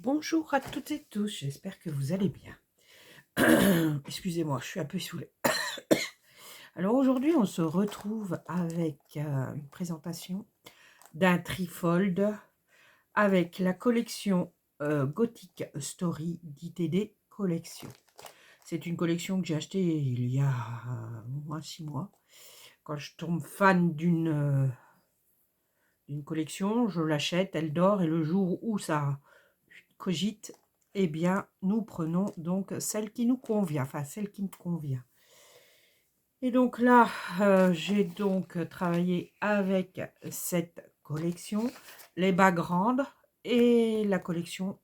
Bonjour à toutes et tous, j'espère que vous allez bien. Excusez-moi, je suis un peu saoulée. Alors aujourd'hui, on se retrouve avec une présentation d'un trifold avec la collection Gothic Story d'ITD Collection. C'est une collection que j'ai achetée il y a au moins 6 mois. Quand je tombe fan d'une collection, je l'achète, elle dort, et le jour où ça cogite, eh bien, nous prenons donc celle qui nous convient, enfin celle qui me convient. Et donc là, j'ai donc travaillé avec cette collection, les backgrounds et la collection.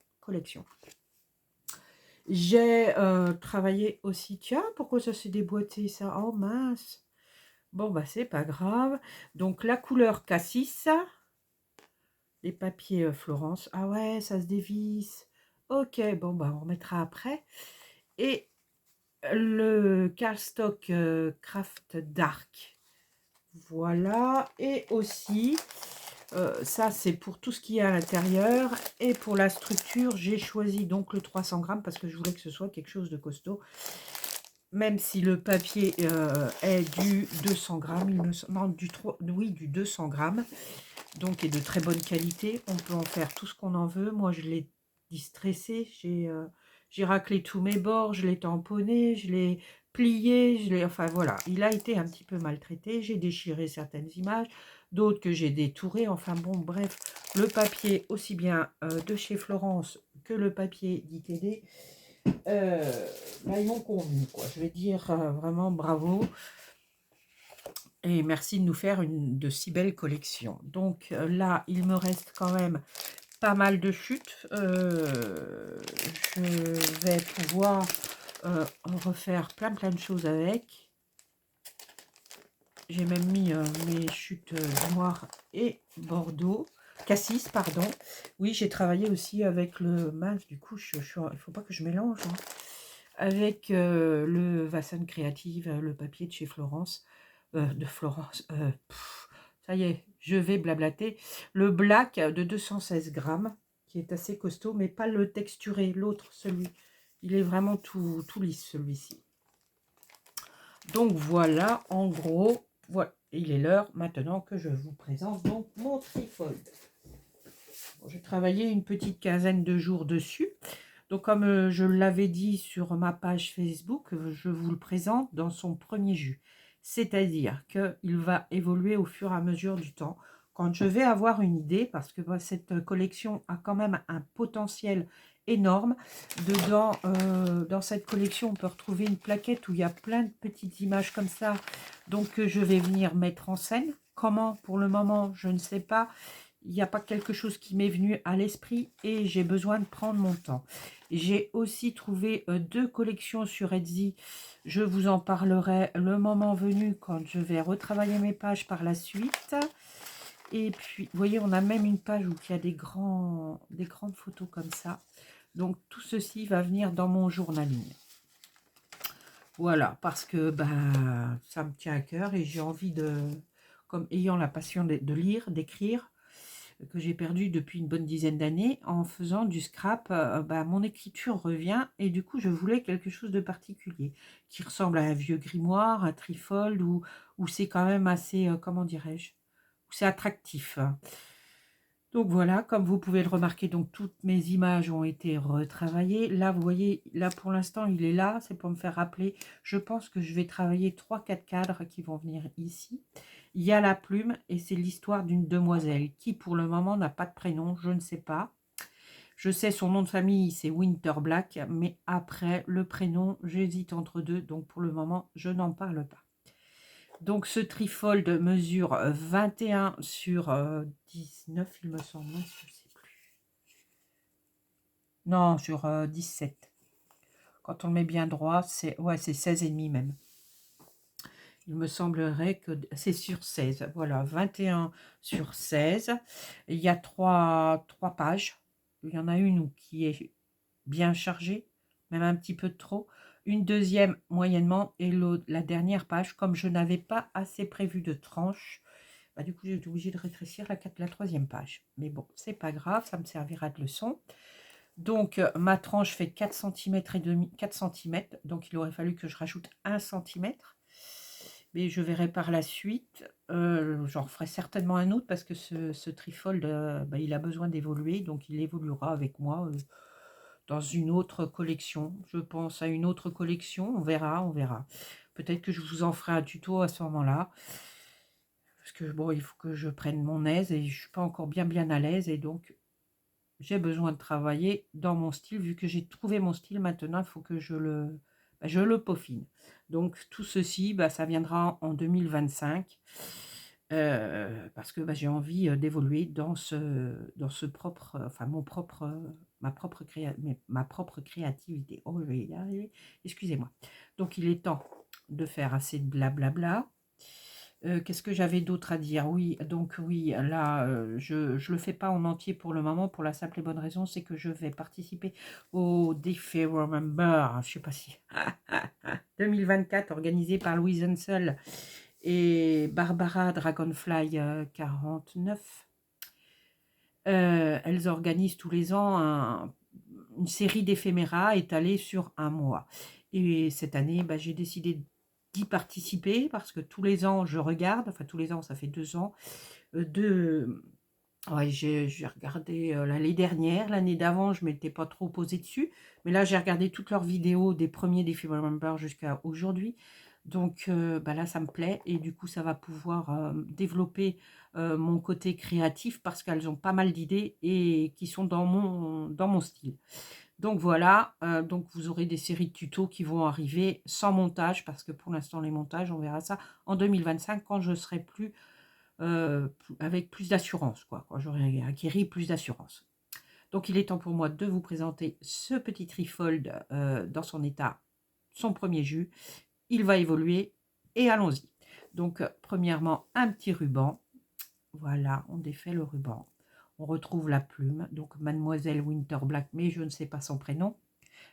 J'ai travaillé aussi, tiens, pourquoi ça s'est déboîté ça? Oh mince. Bon, bah c'est pas grave. Donc la couleur cassis, les papiers Florence. Ah ouais, ça se dévisse. Ok, bon, bah on remettra après. Et le cardstock Craft Dark. Voilà. Et aussi, ça c'est pour tout ce qui est à l'intérieur. Et pour la structure, j'ai choisi donc le 300 grammes parce que je voulais que ce soit quelque chose de costaud. Même si le papier est du 200 grammes, il me semble, non, oui, du 200 grammes. Donc, est de très bonne qualité. On peut en faire tout ce qu'on en veut. Moi, je l'ai distressé. J'ai raclé tous mes bords, je l'ai tamponné, je l'ai plié, enfin voilà. Il a été un petit peu maltraité. J'ai déchiré certaines images, d'autres que j'ai détourées. Enfin bon, bref, le papier, aussi bien de chez Florence que le papier d'ITD, là, ils m'ont convenu, quoi. Je vais dire vraiment bravo. Et merci de nous faire de si belles collections. Donc là, il me reste quand même pas mal de chutes. Je vais pouvoir refaire plein de choses avec. J'ai même mis mes chutes noires et bordeaux. Cassis, pardon. Oui, j'ai travaillé aussi avec le mince. Du coup, il ne faut pas que je mélange. Hein. Avec le Vassan Creative, le papier de chez Florence. Ça y est, je vais blablater. Le black de 216 grammes, qui est assez costaud, mais pas le texturé, l'autre, celui. Il est vraiment tout lisse, celui-ci. Donc voilà, en gros, voilà. Il est l'heure maintenant que je vous présente donc mon trifold. Bon, j'ai travaillé une petite quinzaine de jours dessus. Donc comme je l'avais dit sur ma page Facebook, je vous le présente dans son premier jus. C'est-à-dire qu'il va évoluer au fur et à mesure du temps. Quand je vais avoir une idée, parce que cette collection a quand même un potentiel énorme. Dedans, dans cette collection, on peut retrouver une plaquette où il y a plein de petites images comme ça. Donc je vais venir mettre en scène. Comment? Pour le moment, je ne sais pas. Il n'y a pas quelque chose qui m'est venu à l'esprit et j'ai besoin de prendre mon temps. J'ai aussi trouvé 2 collections sur Etsy. Je vous en parlerai le moment venu quand je vais retravailler mes pages par la suite. Et puis, vous voyez, on a même une page où il y a des grandes photos comme ça. Donc, tout ceci va venir dans mon journaling. Voilà, parce que ça me tient à cœur et j'ai envie de, comme ayant la passion de lire, d'écrire, que j'ai perdu depuis une bonne dizaine d'années, en faisant du scrap, mon écriture revient et du coup je voulais quelque chose de particulier qui ressemble à un vieux grimoire, un trifold, où c'est quand même assez, comment dirais-je, où c'est attractif. Donc voilà, comme vous pouvez le remarquer, donc toutes mes images ont été retravaillées. Là, vous voyez, là pour l'instant, il est là, c'est pour me faire rappeler. Je pense que je vais travailler 3-4 cadres qui vont venir ici. Il y a la plume et c'est l'histoire d'une demoiselle qui, pour le moment, n'a pas de prénom, je ne sais pas. Je sais son nom de famille, c'est Winter Black, mais après, le prénom, j'hésite entre deux, donc pour le moment, je n'en parle pas. Donc ce trifold mesure 21 sur 19, il me semble, je ne sais plus. Non, sur 17. Quand on le met bien droit, c'est 16,5 même. Il me semblerait que c'est sur 16. Voilà, 21 sur 16. Il y a 3 pages. Il y en a une qui est bien chargée, même un petit peu trop. Une deuxième moyennement et la dernière page, comme je n'avais pas assez prévu de tranches, du coup j'ai été obligée de rétrécir la troisième page. Mais bon, c'est pas grave, ça me servira de leçon. Donc, ma tranche fait 4 centimètres et demi, 4 centimètres. Donc, il aurait fallu que je rajoute 1 centimètre. Mais je verrai par la suite. J'en ferai certainement un autre parce que ce trifold, bah, il a besoin d'évoluer. Donc, il évoluera avec moi dans une autre collection. Je pense à une autre collection. On verra, on verra. Peut-être que je vous en ferai un tuto à ce moment-là. Parce que, bon, il faut que je prenne mon aise et je ne suis pas encore bien à l'aise. Et donc, j'ai besoin de travailler dans mon style. Vu que j'ai trouvé mon style, maintenant, il faut que je le peaufine. Donc, tout ceci, bah, ça viendra en 2025. Parce que bah, j'ai envie d'évoluer dans ce propre, enfin ma propre créativité. Oh, je vais y arriver. Excusez-moi. Donc, il est temps de faire assez de blablabla. Qu'est-ce que j'avais d'autre à dire? Oui, donc oui, là, je ne le fais pas en entier pour le moment, pour la simple et bonne raison, c'est que je vais participer au défi Remember, je sais pas si 2024, organisé par Louise Hensel et Barbara Dragonfly 49. Elles organisent tous les ans une série d'éphéméras étalée sur un mois. Et cette année, bah, j'ai décidé d'y participer parce que tous les ans, je regarde, enfin tous les ans, ça fait 2 ans, ouais, j'ai regardé l'année dernière, l'année d'avant, je ne m'étais pas trop posée dessus, mais là, j'ai regardé toutes leurs vidéos des premiers défis Remember jusqu'à aujourd'hui. Donc bah là, ça me plaît et du coup, ça va pouvoir développer mon côté créatif parce qu'elles ont pas mal d'idées et qui sont dans mon style. Donc voilà, donc vous aurez des séries de tutos qui vont arriver sans montage parce que pour l'instant, les montages, on verra ça en 2025 quand je serai plus avec plus d'assurance, quoi, quand j'aurai acquéri plus d'assurance. Donc il est temps pour moi de vous présenter ce petit trifold dans son état, son premier jus. Il va évoluer et allons-y. Donc premièrement, un petit ruban. Voilà, on défait le ruban. On retrouve la plume, donc Mademoiselle Winterblack, mais je ne sais pas son prénom.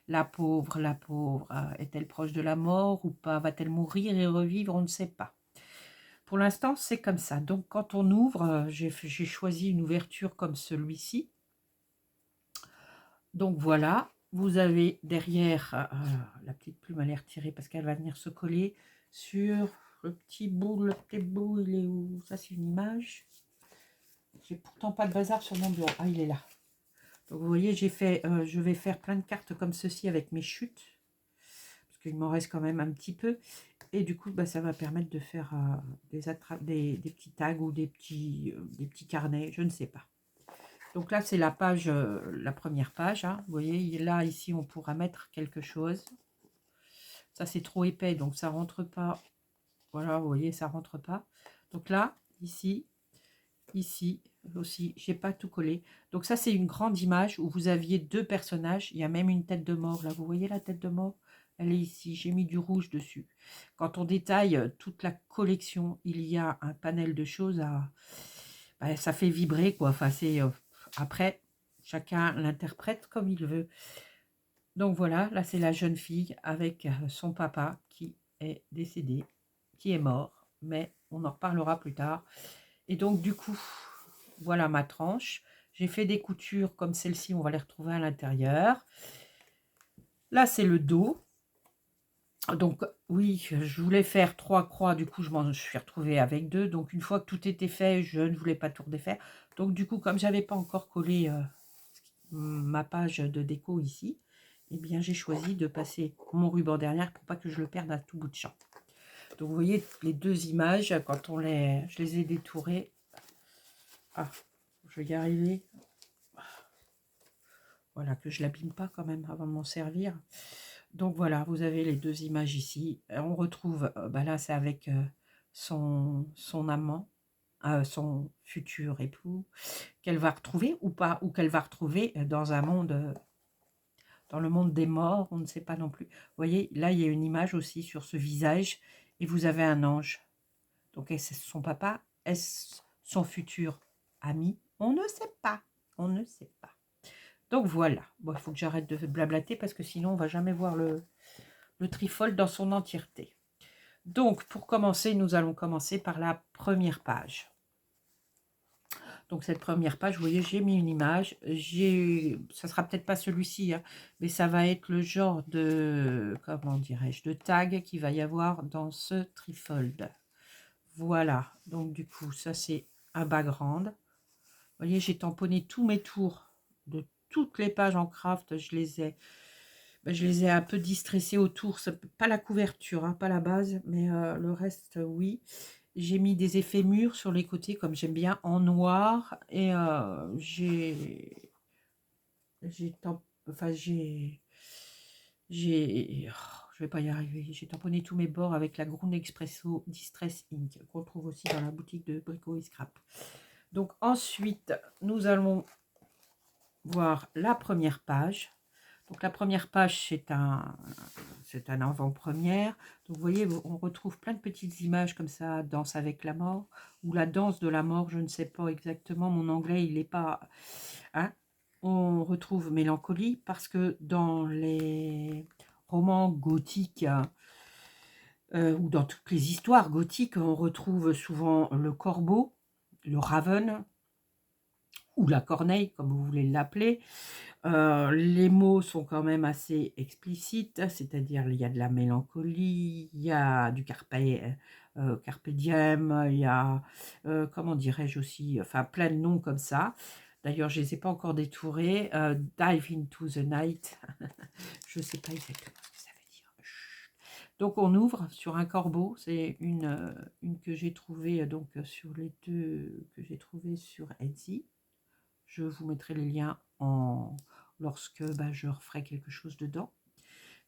La pauvre, est-elle proche de la mort ou pas? Va-t-elle mourir et revivre? On ne sait pas. Pour l'instant, c'est comme ça. Donc, quand on ouvre, j'ai choisi une ouverture comme celui-ci. Donc, voilà. Vous avez derrière, la petite plume à l'air tirée parce qu'elle va venir se coller sur le petit bout. Le petit bout, il est où? Ça, c'est une image. J'ai pourtant pas de bazar sur mon bureau. Ah, il est là. Donc, vous voyez, je vais faire plein de cartes comme ceci avec mes chutes. Parce qu'il m'en reste quand même un petit peu. Et du coup, bah, ça va permettre de faire des petits tags ou des petits carnets, je ne sais pas. Donc là, c'est la page, la première page. Hein. Vous voyez, là, ici, on pourra mettre quelque chose. Ça, c'est trop épais, donc ça rentre pas. Voilà, vous voyez, ça rentre pas. Donc là, ici aussi, j'ai pas tout collé. Donc ça, c'est une grande image où vous aviez 2 personnages. Il y a même une tête de mort. Là, vous voyez la tête de mort? Elle est ici. J'ai mis du rouge dessus. Quand on détaille toute la collection, il y a un panel de choses à... bah, ça fait vibrer, quoi. Enfin, c'est... après, chacun l'interprète comme il veut. Donc voilà, là, c'est la jeune fille avec son papa qui est décédé, qui est mort. Mais on en reparlera plus tard. Et donc, du coup, voilà ma tranche. J'ai fait des coutures comme celle-ci, on va les retrouver à l'intérieur. Là, c'est le dos. Donc, oui, je voulais faire 3 croix. Du coup, je suis retrouvée avec 2. Donc, une fois que tout était fait, je ne voulais pas tout redéfaire. Donc, du coup, comme j'avais pas encore collé ma page de déco ici, eh bien, j'ai choisi de passer mon ruban derrière pour pas que je le perde à tout bout de champ. Donc, vous voyez les 2 images, quand je les ai détourées. Ah, je vais y arriver. Voilà, que je l'abîme pas quand même avant de m'en servir. Donc voilà, vous avez les 2 images ici. On retrouve, bah là c'est avec son amant, son futur époux, qu'elle va retrouver ou pas, ou qu'elle va retrouver dans un monde, dans le monde des morts, on ne sait pas non plus. Vous voyez, là il y a une image aussi sur ce visage et vous avez un ange. Donc est-ce son papa? Est-ce son futur ami? On ne sait pas, on ne sait pas. Donc voilà, bon, il faut que j'arrête de blablater parce que sinon on ne va jamais voir le trifold dans son entièreté. Donc pour commencer, nous allons commencer par la première page. Donc cette première page, vous voyez, j'ai mis une image. Ça sera peut-être pas celui-ci, hein, mais ça va être le genre de, comment dirais-je, de tag qu'il va y avoir dans ce trifold. Voilà, donc du coup, ça c'est un background. Vous voyez, j'ai tamponné tous mes tours de toutes les pages en craft. Je les ai un peu distressés autour. Pas la couverture, hein, pas la base, mais le reste, oui. J'ai mis des effets mûrs sur les côtés, comme j'aime bien, en noir. Et enfin, je vais pas y arriver. J'ai tamponné tous mes bords avec la Ground Expresso Distress Ink, qu'on trouve aussi dans la boutique de Brico et Scrap. Donc ensuite, nous allons voir la première page. Donc la première page, c'est un avant-première. Donc vous voyez, on retrouve plein de petites images comme ça, Danse avec la mort, ou la danse de la mort, je ne sais pas exactement, mon anglais, il n'est pas... Hein. On retrouve Mélancolie, parce que dans les romans gothiques, ou dans toutes les histoires gothiques, on retrouve souvent le corbeau, le raven, ou la corneille, comme vous voulez l'appeler. Les mots sont quand même assez explicites, c'est-à-dire il y a de la mélancolie, il y a du carpe diem, il y a, comment dirais-je aussi, enfin plein de noms comme ça. D'ailleurs, je ne les ai pas encore détourés. Dive into the night, je ne sais pas exactement ce que ça veut dire. Donc on ouvre sur un corbeau, c'est une que j'ai trouvée donc sur les deux que j'ai trouvées sur Etsy. Je vous mettrai les liens lorsque je referai quelque chose dedans.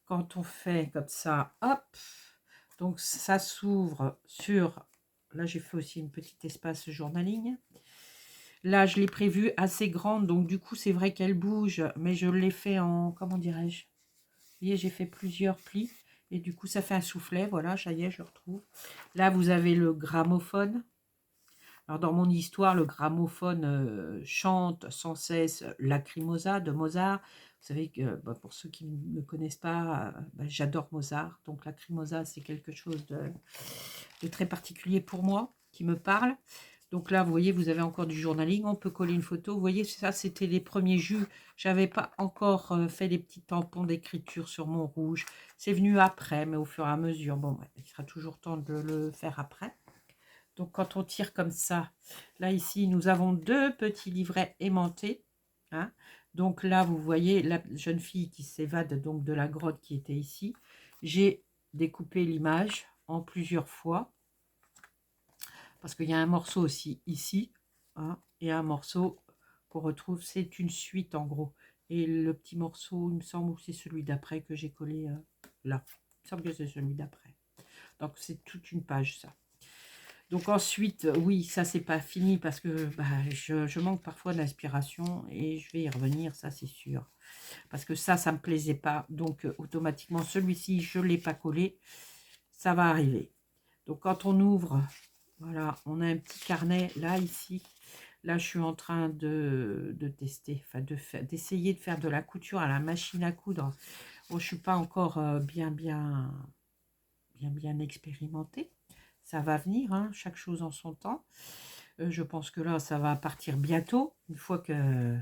Quand on fait comme ça, hop, donc ça s'ouvre sur... Là, j'ai fait aussi une petite espace journaling. Là, je l'ai prévue assez grande, donc du coup, c'est vrai qu'elle bouge, mais je l'ai fait en... Comment dirais-je? Vous voyez, j'ai fait plusieurs plis, et du coup, ça fait un soufflet. Voilà, ça y est, je le retrouve. Là, vous avez le gramophone. Alors, dans mon histoire, le gramophone chante sans cesse Lacrimosa de Mozart. Vous savez que, pour ceux qui ne connaissent pas, j'adore Mozart. Donc, Lacrimosa, c'est quelque chose de très particulier pour moi, qui me parle. Donc là, vous voyez, vous avez encore du journaling. On peut coller une photo. Vous voyez, ça, c'était les premiers jus. Je n'avais pas encore fait des petits tampons d'écriture sur mon rouge. C'est venu après, mais au fur et à mesure. Bon, il sera toujours temps de le faire après. Donc, quand on tire comme ça, là, ici, nous avons deux petits livrets aimantés. Hein. Donc là, vous voyez la jeune fille qui s'évade donc de la grotte qui était ici. J'ai découpé l'image en plusieurs fois. Parce qu'il y a un morceau aussi ici. Hein, et un morceau qu'on retrouve, c'est une suite en gros. Et le petit morceau, il me semble que c'est celui d'après que j'ai collé là. Il me semble que c'est celui d'après. Donc, c'est toute une page, ça. Donc ensuite, oui, ça c'est pas fini parce que je manque parfois d'inspiration et je vais y revenir, ça c'est sûr. Parce que ça me plaisait pas. Donc automatiquement, celui-ci, je ne l'ai pas collé. Ça va arriver. Donc quand on ouvre, voilà, on a un petit carnet là, ici. Là, je suis en train de tester, enfin d'essayer de faire de la couture à la machine à coudre. Bon, je suis pas encore bien expérimentée. Ça va venir, hein, chaque chose en son temps. Je pense que là, ça va partir bientôt, une fois que...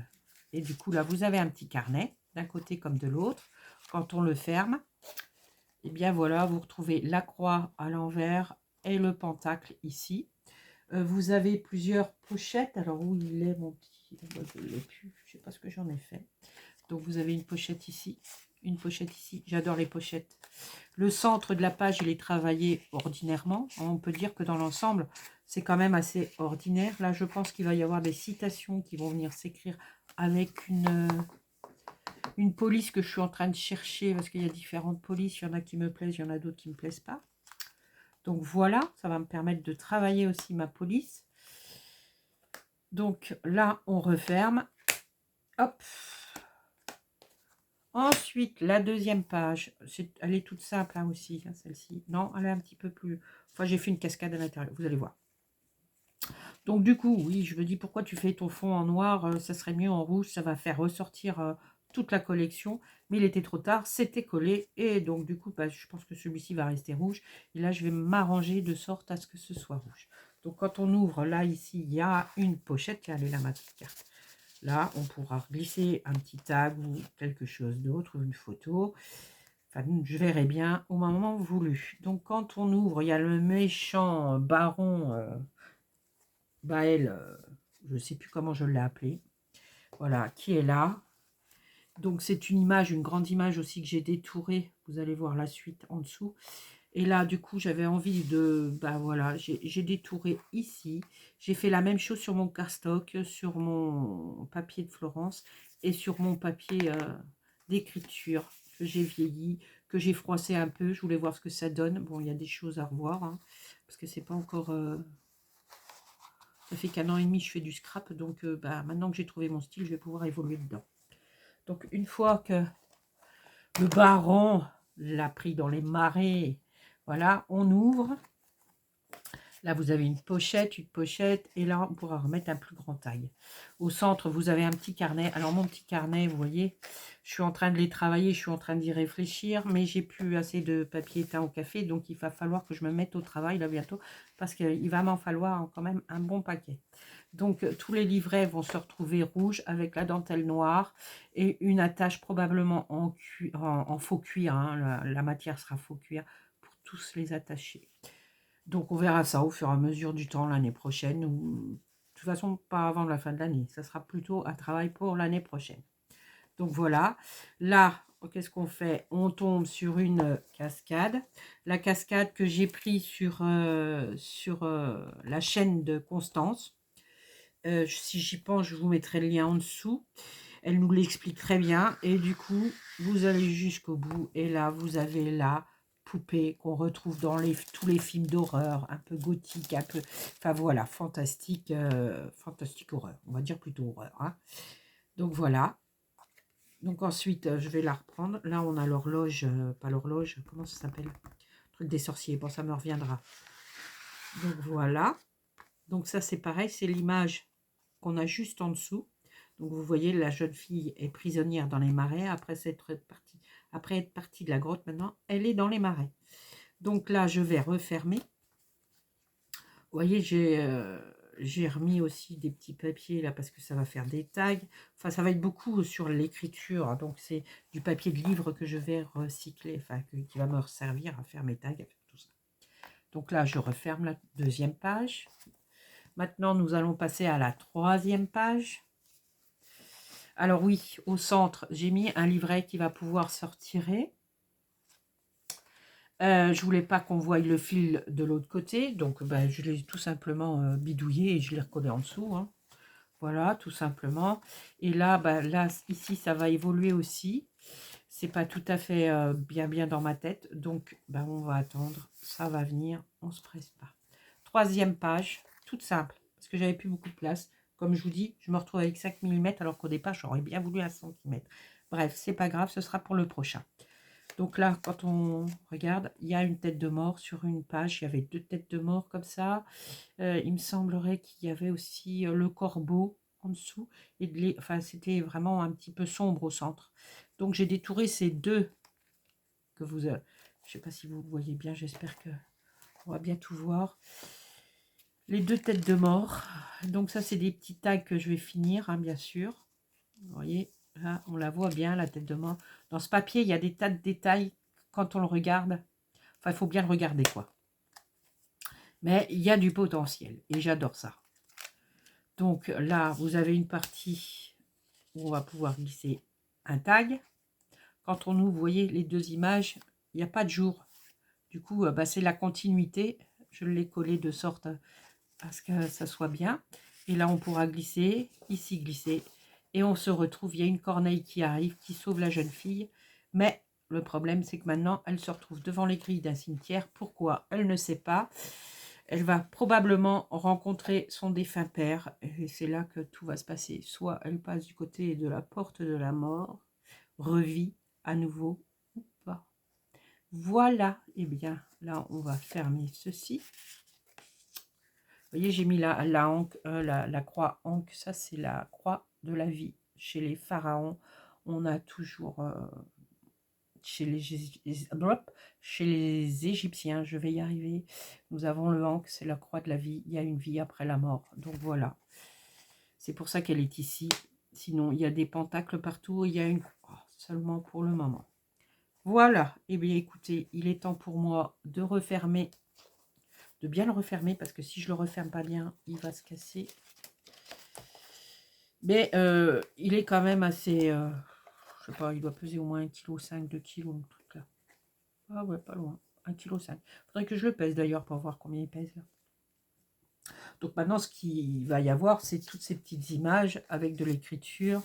Et du coup, là, vous avez un petit carnet, d'un côté comme de l'autre. Quand on le ferme, et bien voilà, vous retrouvez la croix à l'envers et le pentacle ici. Vous avez plusieurs pochettes. Alors, où il est, mon petit... Je ne l'ai plus, je ne sais pas ce que j'en ai fait. Donc, vous avez une pochette ici, une pochette ici. J'adore les pochettes. Le centre de la page, il est travaillé ordinairement. On peut dire que dans l'ensemble, c'est quand même assez ordinaire. Là, je pense qu'il va y avoir des citations qui vont venir s'écrire avec une police que je suis en train de chercher parce qu'il y a différentes polices. Il y en a qui me plaisent, il y en a d'autres qui ne me plaisent pas. Donc voilà, ça va me permettre de travailler aussi ma police. Donc là, on referme. Hop. Ensuite, la deuxième page, elle est toute simple hein, aussi, hein, celle-ci. Non, elle est un petit peu plus... Enfin, j'ai fait une cascade à l'intérieur, vous allez voir. Donc du coup, oui, je me dis, pourquoi tu fais ton fond en noir? Ça serait mieux en rouge, ça va faire ressortir toute la collection. Mais il était trop tard, c'était collé. Et donc du coup, je pense que celui-ci va rester rouge. Et là, je vais m'arranger de sorte à ce que ce soit rouge. Donc, quand on ouvre, là, ici, il y a une pochette. Tiens, elle est là, ma petite carte. Là, on pourra glisser un petit tag ou quelque chose d'autre, ou une photo. Enfin, je verrai bien au moment voulu. Donc, quand on ouvre, il y a le méchant baron Baël, je ne sais plus comment je l'ai appelé. Voilà, qui est là. Donc, c'est une image, une grande image aussi que j'ai détourée. Vous allez voir la suite en dessous. Et là, du coup, j'avais envie de... Bah voilà, j'ai détouré ici. J'ai fait la même chose sur mon cardstock, sur mon papier de Florence et sur mon papier d'écriture que j'ai vieilli, que j'ai froissé un peu. Je voulais voir ce que ça donne. Bon, il y a des choses à revoir, hein, parce que c'est pas encore... Ça fait qu'1 an et demi que je fais du scrap, donc bah, maintenant que j'ai trouvé mon style, je vais pouvoir évoluer dedans. Donc, une fois que le baron l'a pris dans les marais, voilà, on ouvre. Là, vous avez une pochette, et là, on pourra remettre un plus grand taille. Au centre, vous avez un petit carnet. Alors, mon petit carnet, vous voyez, je suis en train de les travailler, je suis en train d'y réfléchir, mais j'ai plus assez de papier teint au café, donc il va falloir que je me mette au travail, là, bientôt, parce qu'il va m'en falloir quand même un bon paquet. Donc, tous les livrets vont se retrouver rouges avec la dentelle noire et une attache probablement en faux cuir. Hein, la matière sera faux cuir pour tous les attacher. Donc, on verra ça au fur et à mesure du temps l'année prochaine. Ou, de toute façon, pas avant la fin de l'année. Ça sera plutôt un travail pour l'année prochaine. Donc, voilà. Là, qu'est-ce qu'on fait? On tombe sur une cascade. La cascade que j'ai prise sur la chaîne de Constance. Si j'y pense, je vous mettrai le lien en dessous. Elle nous l'explique très bien. Et du coup, vous allez jusqu'au bout. Et là, vous avez la poupée qu'on retrouve dans tous les films d'horreur, un peu gothique, un peu... Enfin voilà, fantastique, fantastique horreur. On va dire plutôt horreur. Hein. Donc voilà. Donc ensuite, je vais la reprendre. Là, on a l'horloge, pas l'horloge, comment ça s'appelle? Truc des sorciers. Bon, ça me reviendra. Donc voilà. Donc ça, c'est pareil, c'est l'image qu'on a juste en dessous. Donc vous voyez, la jeune fille est prisonnière dans les marais. Après être partie de la grotte, maintenant, elle est dans les marais. Donc là, je vais refermer. Vous voyez, j'ai remis aussi des petits papiers là parce que ça va faire des tags. Enfin, ça va être beaucoup sur l'écriture. Donc c'est du papier de livre que je vais recycler, enfin qui va me servir à faire mes tags, à faire tout ça. Donc là, je referme la deuxième page. Maintenant, nous allons passer à la troisième page. Alors oui, au centre, j'ai mis un livret qui va pouvoir se retirer. Je voulais pas qu'on voie le fil de l'autre côté, donc ben, je l'ai tout simplement bidouillé et je l'ai recollé en dessous. Hein. Voilà, tout simplement. Et là, ben, là, ici, ça va évoluer aussi. C'est pas tout à fait bien dans ma tête, donc ben, on va attendre. Ça va venir, on se presse pas. Troisième page, toute simple, parce que j'avais plus beaucoup de place. Comme je vous dis, je me retrouve avec 5 mm alors qu'au départ, j'aurais bien voulu un centimètre. Bref, c'est pas grave, ce sera pour le prochain. Donc là, quand on regarde, il y a une tête de mort sur une page. Il y avait 2 têtes de mort comme ça. Il me semblerait qu'il y avait aussi le corbeau en dessous. Enfin, c'était vraiment un petit peu sombre au centre. Donc j'ai détouré ces deux que vous... je ne sais pas si vous voyez bien, j'espère que on va bien tout voir. Les 2 têtes de mort. Donc ça, c'est des petits tags que je vais finir, hein, bien sûr. Vous voyez, là, on la voit bien, la tête de mort. Dans ce papier, il y a des tas de détails quand on le regarde. Enfin, il faut bien le regarder, quoi. Mais il y a du potentiel et j'adore ça. Donc là, vous avez une partie où on va pouvoir glisser un tag. Quand on ouvre, vous voyez, les 2 images, il n'y a pas de jour. Du coup, bah, c'est la continuité. Je l'ai collé de sorte à ce que ça soit bien. Et là, on pourra glisser, ici glisser. Et on se retrouve, il y a une corneille qui arrive, qui sauve la jeune fille. Mais le problème, c'est que maintenant, elle se retrouve devant les grilles d'un cimetière. Pourquoi? Elle ne sait pas. Elle va probablement rencontrer son défunt père. Et c'est là que tout va se passer. Soit elle passe du côté de la porte de la mort, revit à nouveau ou pas. Voilà. Et bien, là, on va fermer ceci. Vous voyez, j'ai mis la croix Ankh. Ça, c'est la croix de la vie. Chez les pharaons, on a toujours chez les Égyptiens. Je vais y arriver. Nous avons le Ankh, c'est la croix de la vie. Il y a une vie après la mort. Donc voilà. C'est pour ça qu'elle est ici. Sinon, il y a des pentacles partout. Il y a une croix seulement pour le moment. Voilà. Eh bien, écoutez, il est temps pour moi de refermer, de bien le refermer, parce que si je le referme pas bien, il va se casser. Mais il est quand même assez... je sais pas, il doit peser au moins 1,5 kg, 2 kg, le truc là. Ah ouais, pas loin. 1,5 kg. Faudrait que je le pèse d'ailleurs pour voir combien il pèse là. Donc maintenant, ce qu'il va y avoir, c'est toutes ces petites images avec de l'écriture,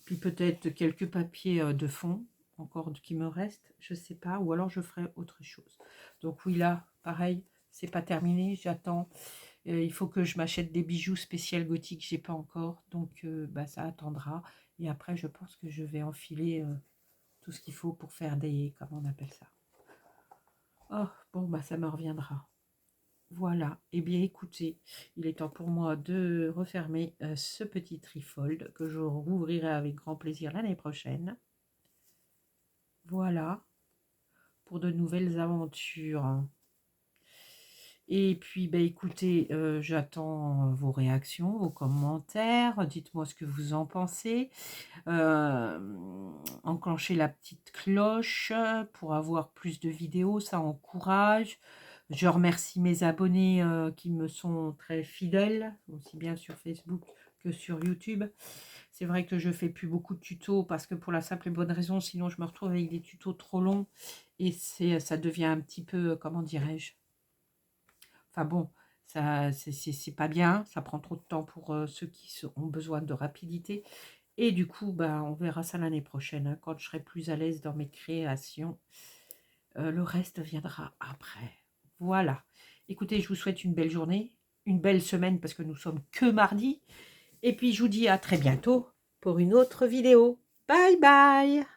puis peut-être quelques papiers de fond, encore qui me restent, je sais pas, ou alors je ferai autre chose. Donc oui, là, pareil, c'est pas terminé, j'attends. Il faut que je m'achète des bijoux spécial gothique, j'ai pas encore, donc bah, ça attendra. Et après, je pense que je vais enfiler tout ce qu'il faut pour faire des... Comment on appelle ça? Oh, bon, bah ça me reviendra. Voilà. Eh bien, écoutez, il est temps pour moi de refermer ce petit trifold que je rouvrirai avec grand plaisir l'année prochaine. Voilà. Pour de nouvelles aventures. Et puis, bah, écoutez, j'attends vos réactions, vos commentaires. Dites-moi ce que vous en pensez. Enclenchez la petite cloche pour avoir plus de vidéos, ça encourage. Je remercie mes abonnés qui me sont très fidèles, aussi bien sur Facebook que sur YouTube. C'est vrai que je fais plus beaucoup de tutos parce que pour la simple et bonne raison, sinon je me retrouve avec des tutos trop longs et ça devient un petit peu, comment dirais-je, enfin bon, ça c'est pas bien, ça prend trop de temps pour ceux qui ont besoin de rapidité. Et du coup, bah, on verra ça l'année prochaine, hein, quand je serai plus à l'aise dans mes créations. Le reste viendra après. Voilà. Écoutez, je vous souhaite une belle journée, une belle semaine parce que nous sommes que mardi. Et puis, je vous dis à très bientôt pour une autre vidéo. Bye bye!